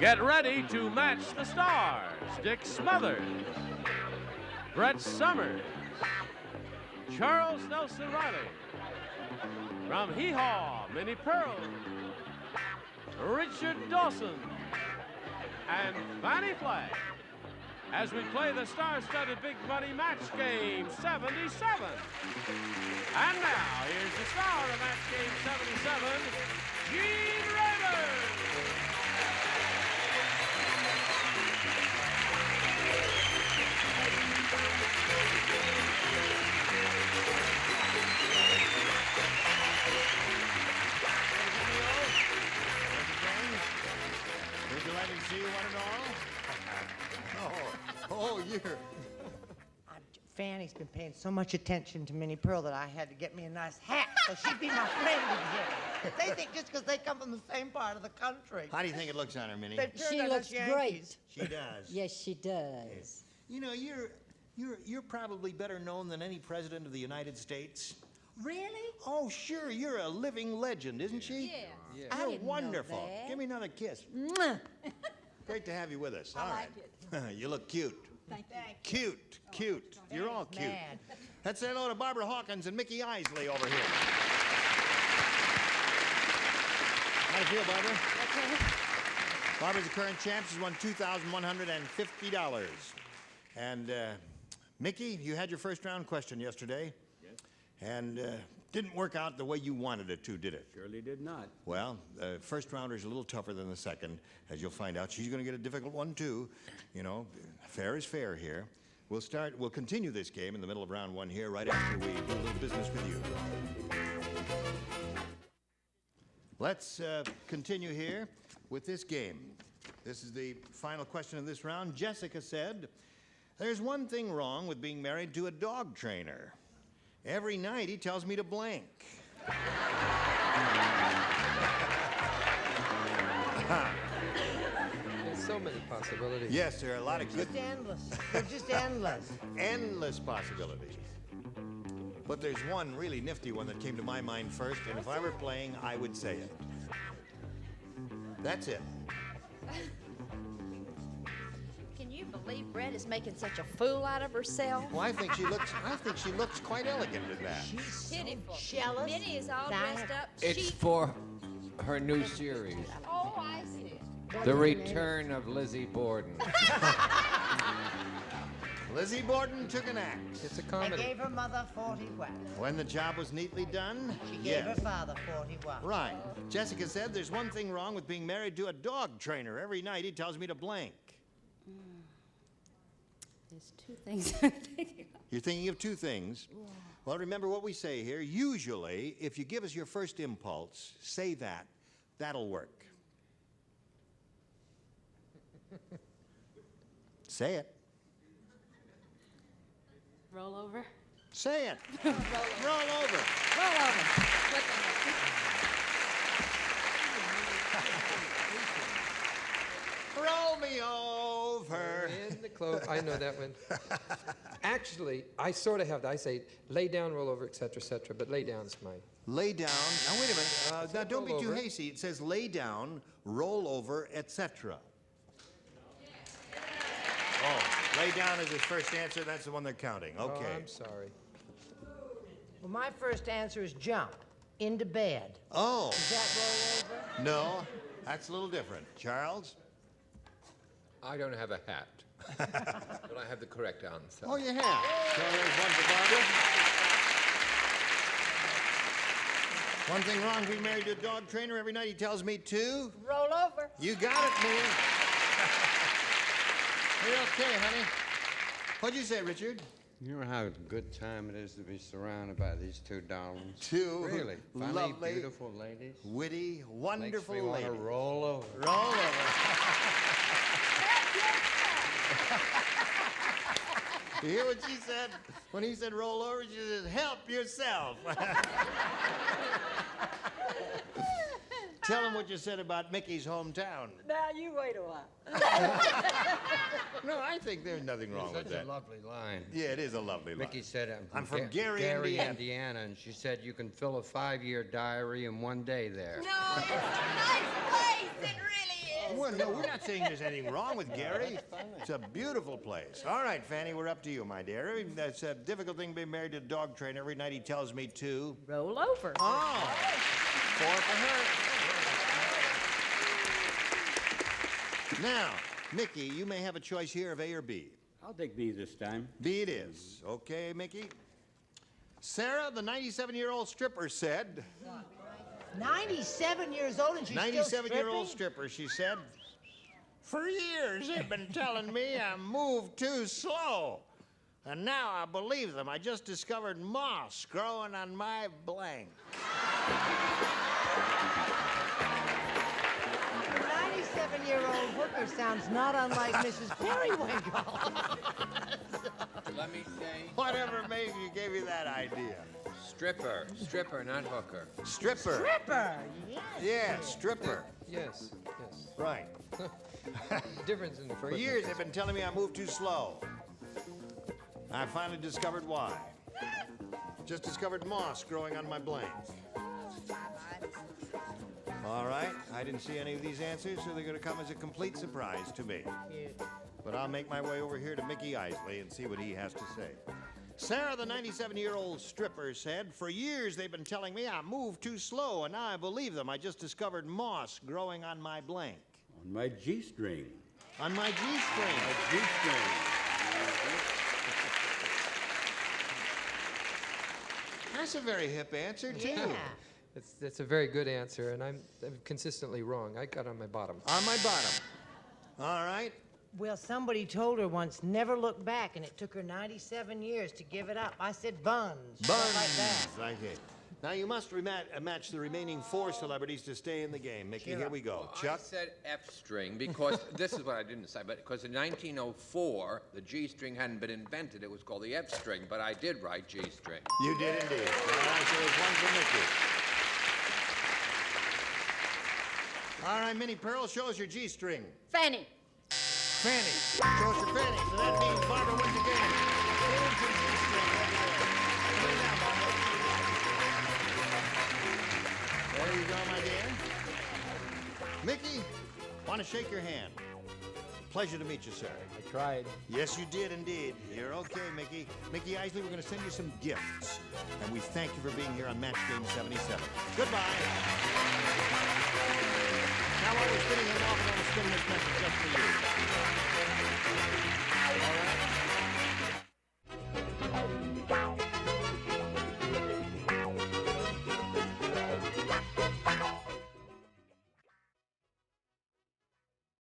Get ready to match the stars. Dick Smothers, Brett Summers, Charles Nelson Riley, from Hee Haw, Minnie Pearl, Richard Dawson, and Fannie Flagg, as we play the star-studded big money match game 77. And now, here's the star of match game 77, Gene Rayburn. We're delighted to see you, one and all. You're... Fanny's been paying so much attention to Minnie Pearl that I had to get me a nice hat so she'd be my friend in here. They think just because they come from the same part of the country. How do you think it looks on her, Minnie? She looks great. She does. Yes, she does. You know, you're probably better known than any president of the United States. Really? Oh, sure. You're a living legend, isn't she? Yeah. You're I didn't wonderful. know that. Give me another kiss. Mwah. Great to have you with us. I All like right. You look cute. Thank you. Cute. You're all cute. Mad. Let's say hello to Barbara Hawkins and Mickey Isley over here. How do you feel, Barbara? Okay. Barbara's the current champ. She's won $2,150. And Mickey, you had your first round question yesterday. Yes. And didn't work out the way you wanted it to, did it? Surely did not. Well, the first rounder is a little tougher than the second, as you'll find out. She's going to get a difficult one, too. You know, fair is fair here. We'll continue this game in the middle of round one here, right after we do a little business with you. Let's continue here with this game. This is the final question of this round. Jessica said, "There's one thing wrong with being married to a dog trainer. Every night he tells me to blank." There's so many possibilities. Yes, there are a lot of good, Just endless. They're just endless. endless possibilities. But there's one really nifty one that came to my mind first, and if I were playing, I would say it. That's it. Can you believe Brett is making such a fool out of herself? Well, I think she looks quite elegant in that. Pitiful. jealous. Minnie is all Diana. dressed up. It's for her new series, Oh, I see. The Return of Lizzie Borden. Lizzie Borden took an axe. It's a They comedy. gave her mother 40 whacks. When the job was neatly done, She gave yes. her father 40 whacks. Right. Jessica said there's one thing wrong with being married to a dog trainer. Every night he tells me to blank. There's two things I'm thinking of. You're thinking of two things. Well, remember what we say here. Usually, if you give us your first impulse, say that. That'll work. Say it. Roll over. Say it. Roll over. Roll over. Roll me over. In the clothes. I know that one. Actually, I sort of have that. I say lay down, roll over, etc., but lay down's mine. Lay down. Now, wait a minute. Now, don't be roll too over. hasty. It says lay down, roll over, etc. Oh, lay down is his first answer. That's the one they're counting. Okay. Oh, I'm sorry. Well, my first answer is jump into bed. Oh, Does that roll over? no. That's a little different. Charles? I don't have a hat, but I have the correct answer. Oh, you have. So there's one for Barbara. One thing wrong, being married to a dog trainer. Every night he tells me to. Roll over. You got it, me. You're okay, honey. What'd you say, Richard? You know how good time it is to be surrounded by these two darlings? Two Really funny, lovely, beautiful ladies. witty, wonderful Makes me want ladies. to roll over. Roll over. You hear what she said? When he said roll over, she said, help yourself. Tell him what you said about Mickey's hometown. Now you wait a while. No, I think there's nothing wrong with Such that. a lovely line. Yeah, it is a lovely line. Mickey said, I'm from Gary, Indiana. and she said you can fill a 5-year diary in one day there. No, it's a nice place. It really is. Well, no, we're not saying there's anything wrong with Gary. It's a beautiful place. All right, Fanny, we're up to you, my dear. That's a difficult thing being married to a dog trainer. Every night he tells me to... Roll over. Oh, 4 for her. Now, Mickey, you may have a choice here of A or B. I'll take B this time. B it is. Okay, Mickey. Sarah, the 97-year-old stripper, said... 97 years old and she's still stripping? 97-year-old stripper, she said, for years they've been telling me I move too slow. And now I believe them. I just discovered moss growing on my blank. The 97-year-old hooker sounds not unlike Mrs. Periwinkle. Let me say, Whatever gave you that idea? stripper, not hooker. Stripper. Stripper, yes. Yeah, stripper. Yes, yes. Right. Difference in the For years they've been telling me I move too slow. I finally discovered why. Just discovered moss growing on my blank. All right, I didn't see any of these answers, so they're going to come as a complete surprise to me. But I'll make my way over here to Mickey Isley and see what he has to say. Sarah, the 97-year-old stripper, said, for years they've been telling me I move too slow, and now I believe them. I just discovered moss growing on my blank. On my G-string. On my G-string. My G-string. That's a very hip answer, too. Yeah. That's a very good answer, and I'm consistently wrong. I got on my bottom. On my bottom. All right. Well, somebody told her once, never look back, and it took her 97 years to give it up. I said buns. Buns. Like that. Like it. Now, you must match the remaining 4 celebrities to stay in the game. Mickey, here we go. I Chuck? said F string because this is what I didn't say, but because in 1904, the G string hadn't been invented. It was called the F string, but I did write G string. You did indeed. All right, so there's one for Mickey. All right, Minnie Pearl, show us your G-string. Fanny. Fanny. Show us your Fanny. So that means Barbara wins the game. Here's your G-string over there. Put it down, Barbara. There you go, my dear. Mickey, want to shake your hand. Pleasure to meet you, sir. I tried. Yes, you did indeed. You're okay, Mickey. Mickey Isley, we're going to send you some gifts. And we thank you for being here on Match Game 77. Goodbye. Now, while we're spinning